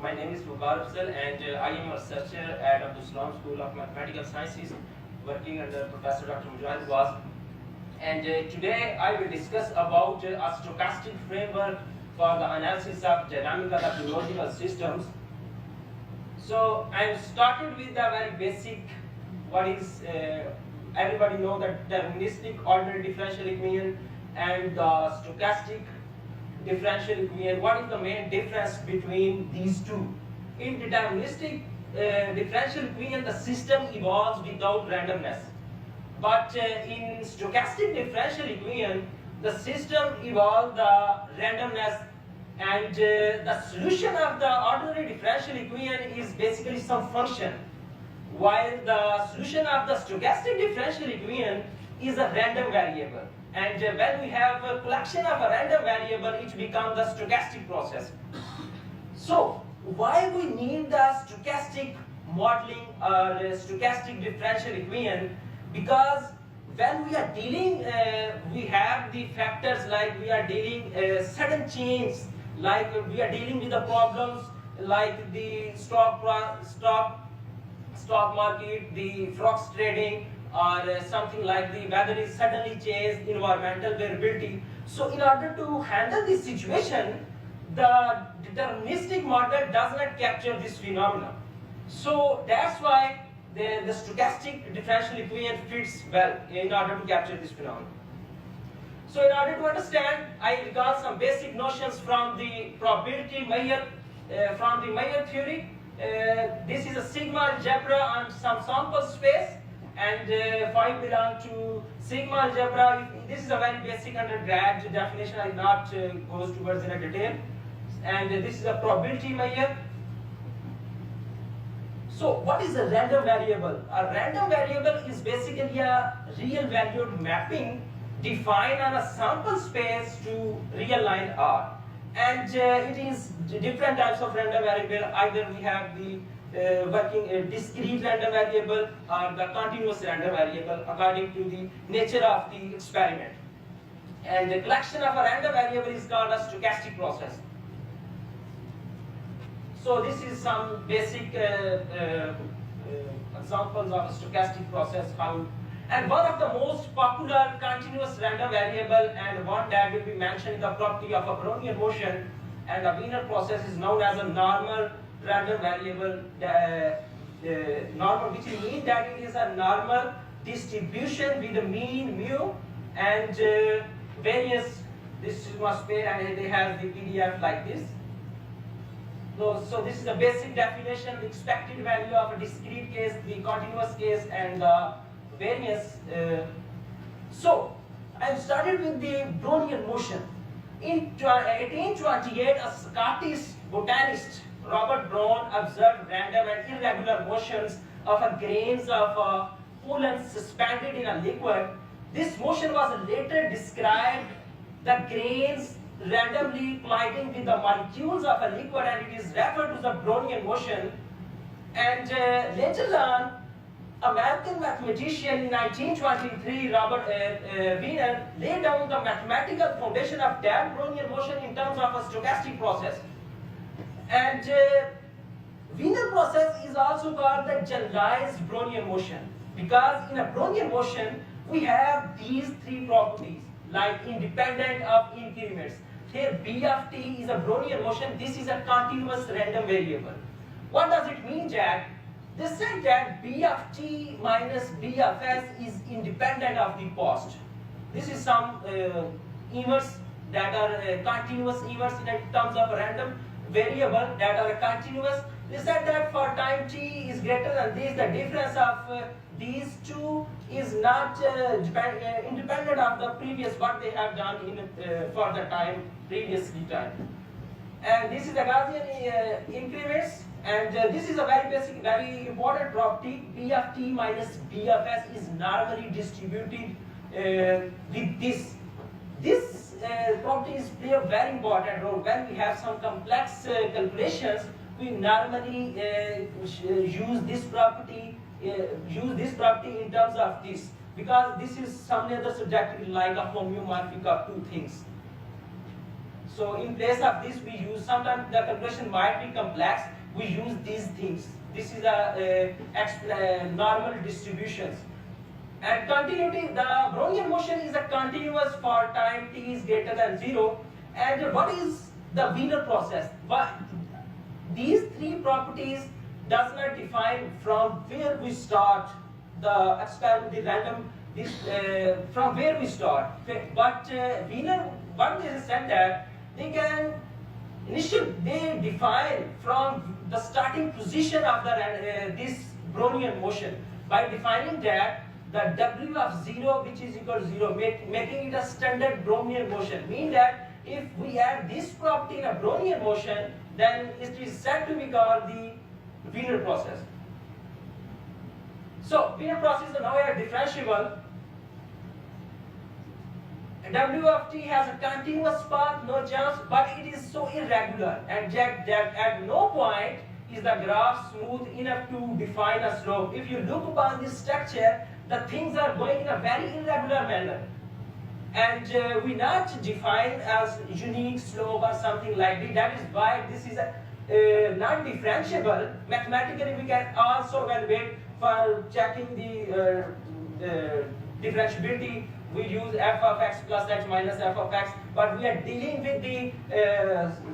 My name is Waqar Afzal, and I am a researcher at Abdul School of Mathematical Sciences, working under Professor Dr. Mujahid Was. And today I will discuss about a stochastic framework for the analysis of dynamical epidemiological systems. So I started with the very basic, what is, everybody know that deterministic ordinary differential equation and the stochastic differential equation. What is the main difference between these two? In deterministic differential equation, the system evolves without randomness. But in stochastic differential equation, the system evolves the randomness, and the solution of the ordinary differential equation is basically some function, while the solution of the stochastic differential equation is a random variable. And when we have a collection of a random variable, it becomes the stochastic process. So, why we need the stochastic modeling or stochastic differential equation? Because when we are dealing, we have the factors like we are dealing sudden change, like we are dealing with the problems like the stock market, the forex trading, or something like the weather is suddenly changed, environmental variability. So in order to handle this situation, the deterministic model does not capture this phenomenon. So that's why the stochastic differential equation fits well in order to capture this phenomenon. So in order to understand, I recall some basic notions from the probability measure, from the Meyer theory. This is a sigma algebra on some sample space, and phi belong to sigma algebra. This is a very basic undergrad definition. I will not go towards in a detail. And this is a probability measure. So what is a random variable? A random variable is basically a real valued mapping defined on a sample space to real line R. And it is different types of random variable. Either we have the working discrete random variable or the continuous random variable according to the nature of the experiment. And the collection of a random variable is called a stochastic process. So this is some basic examples of a stochastic process. And one of the most popular continuous random variable, and one that will be mentioned in the property of a Brownian motion, and the Wiener process is known as a normal random variable. Normal, which means that it is a normal distribution with a mean mu and variance. This must be, and they have the PDF like this. So this is the basic definition: the expected value of a discrete case, the continuous case, and the variance. So I started with the Brownian motion. In 1828, a Scottish botanist, Robert Brown, observed random and irregular motions of grains of pollen suspended in a liquid. This motion was later described, the grains randomly colliding with the molecules of a liquid, and it is referred to the Brownian motion. And later on, American mathematician in 1923, Robert Wiener, laid down the mathematical foundation of that Brownian motion in terms of a stochastic process. And Wiener process is also called the generalized Brownian motion, because in a Brownian motion we have these three properties, like independent of increments. Here B of t is a Brownian motion. This is a continuous random variable. What does it mean, Jack? They said that B of t minus B of s is independent of the post. This is some inverse that are continuous inverse in terms of a random variable that are continuous. They said that for time t is greater than this, the difference of these two is not independent of the previous what they have done in for the time previously time. And this is the Gaussian increments, and this is a very basic, very important property. B of t minus B of s is normally distributed with this. This properties play a very important role. When we have some complex calculations, we normally use this property in terms of this, because this is some other trajectory like a homeomorphic of two things. So in place of this, we use, sometimes the calculation might be complex, we use these things. This is a normal distributions. And continuity, the Brownian motion is a continuous for time t is greater than 0. And what is the Wiener process? But these three properties does not define from where we start the experiment, the random, this from where we start. But Wiener, what they said that they can they define from the starting position of the this Brownian motion by defining that the W of 0, which is equal to 0, making it a standard Brownian motion, mean that if we add this property in a Brownian motion, then it is said to be called the Wiener process. So Wiener process is now a differentiable. W of t has a continuous path, no jumps, but it is so irregular, and that at no point is the graph smooth enough to define a slope. If you look upon this structure, the things are going in a very irregular manner, and we not define as unique slope or something like this. That is why this is not differentiable. Mathematically, we can also evaluate for checking the differentiability. We use f of x plus x minus f of x, but we are dealing with the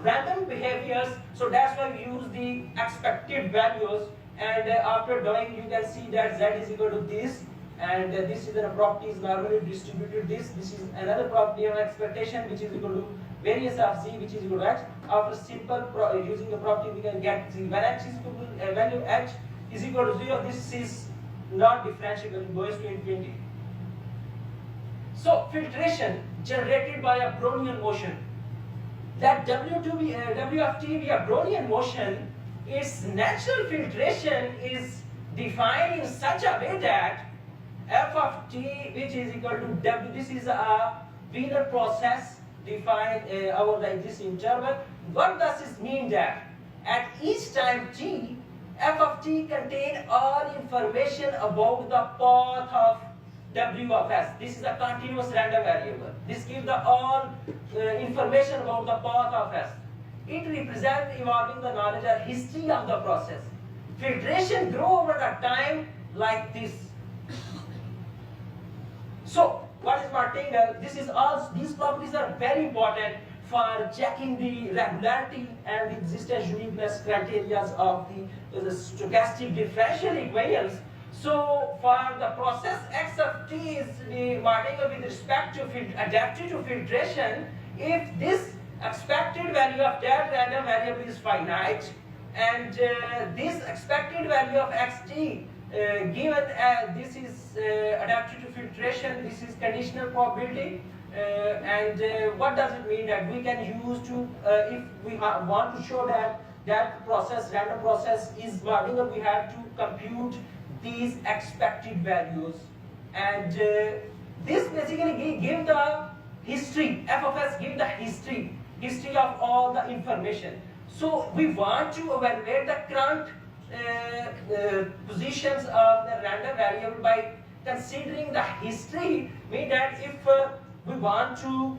random behaviors, so that's why we use the expected values. And after doing, you can see that z is equal to this, and this is a property is normally distributed. This is another property of expectation, which is equal to variance of z, which is equal to h. After simple using the property, we can get z. When h is equal to value h is equal to 0, this is not differentiable, it goes to infinity. So filtration generated by a Brownian motion, that W of t be a Brownian motion, its natural filtration is defined in such a way that f of t, which is equal to W, this is a Wiener process defined over like this interval. What does this mean? That at each time t, f of t contain all information about the path of W of s. This is a continuous random variable. This gives the all information about the path of s. It represents evolving the knowledge or history of the process. Filtration grow over the time like this. So, what is martingale? This is all. These properties are very important for checking the regularity and the existence uniqueness criteria of the stochastic differential equations. So for the process x of t is the martingale with respect to adapted to filtration if this expected value of that random variable is finite, and this expected value of xt given this is adapted to filtration, this is conditional probability, and what does it mean? That we can use to if we want to show that process, random process is martingale, we have to compute these expected values, and this basically give the history. F of s give the history of all the information. So we want to evaluate the current positions of the random variable by considering the history. Mean that if we want to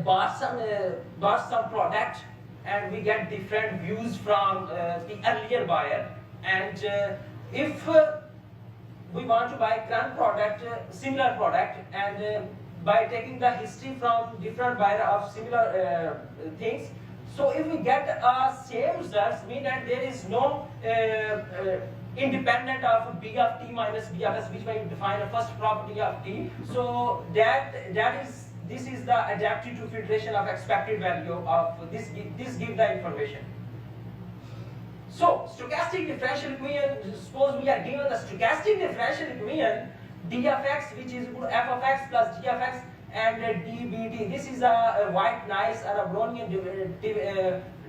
buy some product and we get different views from the earlier buyer, and if we want to buy current product, similar product, and by taking the history from different buyer of similar things, so if we get same results, mean that there is no independent of b of t minus b of s, which way you define the first property of t. So this is the adaptive to filtration of expected value of this give the information. So stochastic differential equation, suppose we are given the stochastic differential equation d of x, which is equal to f of x plus g of x and dbt. This is a white nice or a Brownian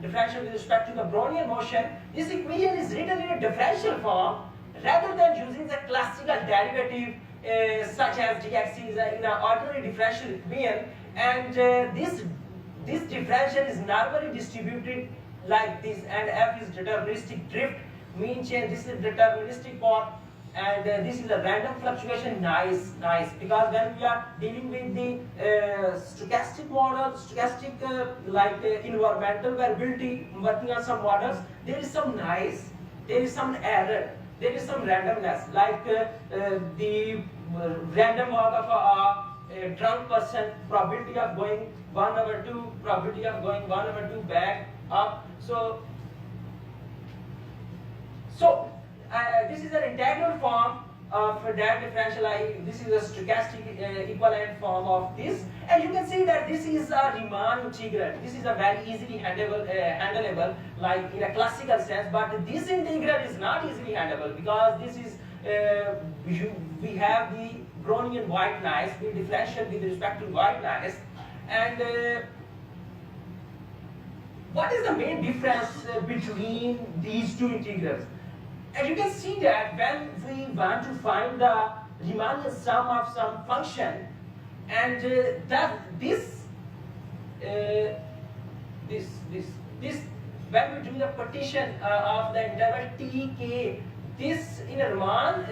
differential with respect to the Brownian motion. This equation is written in a differential form rather than using the classical derivative such as dx is in an ordinary differential equation, and this differential is normally distributed like this, and f is deterministic drift, mean change. This is deterministic part, And this is a random fluctuation, nice, because when we are dealing with the stochastic model, stochastic environmental variability, working on some models, there is some noise, there is some error, there is some randomness, like the random walk of a drunk person, probability of going 1/2, probability of going 1/2 back up. So this is an integral form of that differential. This is a stochastic equivalent form of this, and you can see that this is a Riemann integral. This is a very easily handleable, like in a classical sense. But this integral is not easily handleable because this is we have the Brownian white noise, we differential with respect to white noise, and what is the main difference between these two integrals? And you can see that when we want to find the Riemannian sum of some function, and that this when we do the partition of the interval tk, this in a Riemann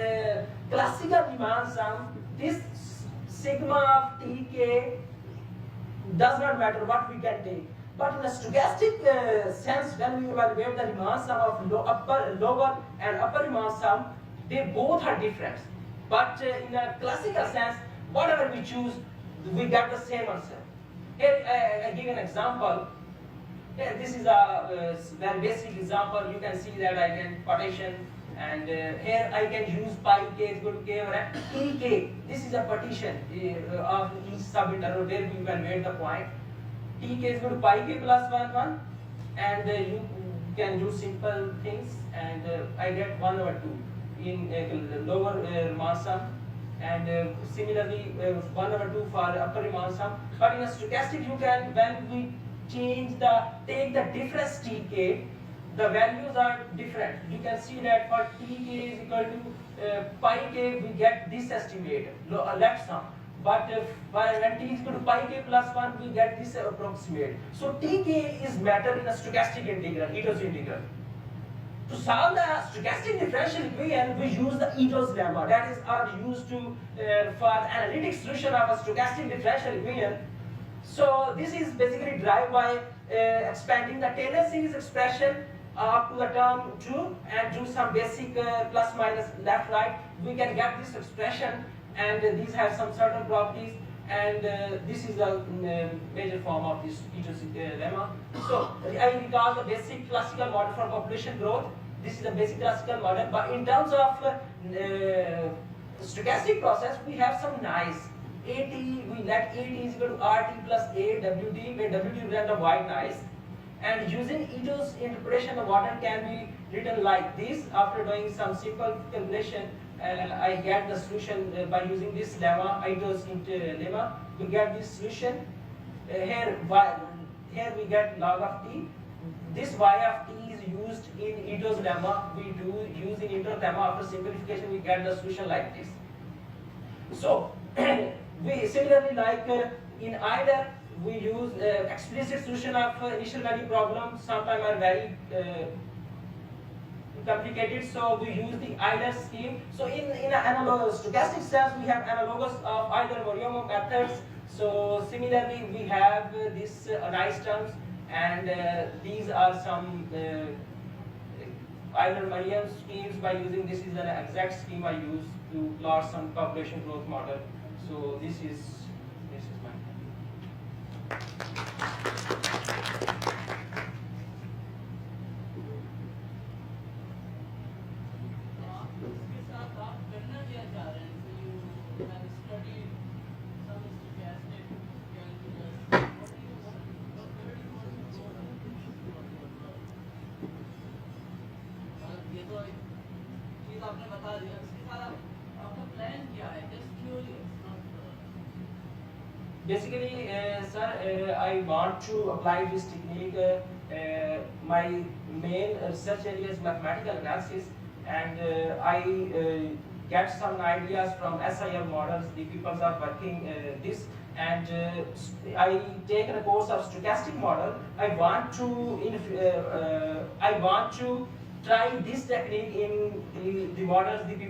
classical Riemann sum, this sigma of tk does not matter what we can take. But in a stochastic sense, when we evaluate the Riemann sum of lower and upper Riemann sum, they both are different. But in a classical sense, whatever we choose, we get the same answer. Here I give an example. Here this is a very basic example. You can see that I can partition, and here I can use pi k is equal to k over n. Tk, this is a partition of each subinterval where we evaluate the point. Tk is equal to pi k plus 1, 1, and you can do simple things, and I get 1/2 in lower Riemann sum, and similarly 1/2 for upper Riemann sum. But in a stochastic, you can, when we take the difference tk, the values are different. You can see that for tk is equal to pi k, we get this estimate, left sum. But when t is equal to pi k plus 1, we get this approximate. So tk is matter in a stochastic integral, Ito's integral. To solve the stochastic differential equation, we use the Ito's lemma. That is used to for analytic solution of a stochastic differential equation. So this is basically derived by expanding the Taylor series expression up to the term 2 and do some basic plus minus left right. We can get this expression, and these have some certain properties, and this is a major form of this Ito's lemma. So I recall the basic classical model for population growth. This is the basic classical model, but in terms of stochastic process, we have some noise. AT, we let AT is equal to RT plus A WT, where WT represents the white noise. And using Ito's interpretation, the model can be written like this. After doing some simple calculation, I get the solution by using this lemma, Ito's lemma. We get this solution. Here we get log of t. This y of t is used in Ito's lemma. We do use in Ito's lemma. After simplification, we get the solution like this. So we similarly, like in Euler, we use explicit solution of initial value problem. Sometimes are very complicated, so we use the Euler scheme. So in an analogous stochastic sense, we have analogous of Euler-Mariomo methods. So similarly, we have these nice terms, and these are some Euler-Mariomo schemes. By using this is an exact scheme I use to plot some population growth model. So this is my. Basically, sir, I want to apply this technique. My main research area is mathematical analysis, and I get some ideas from SIL models. The people are working this, and I take a course of stochastic model. I want to try this technique in the models the people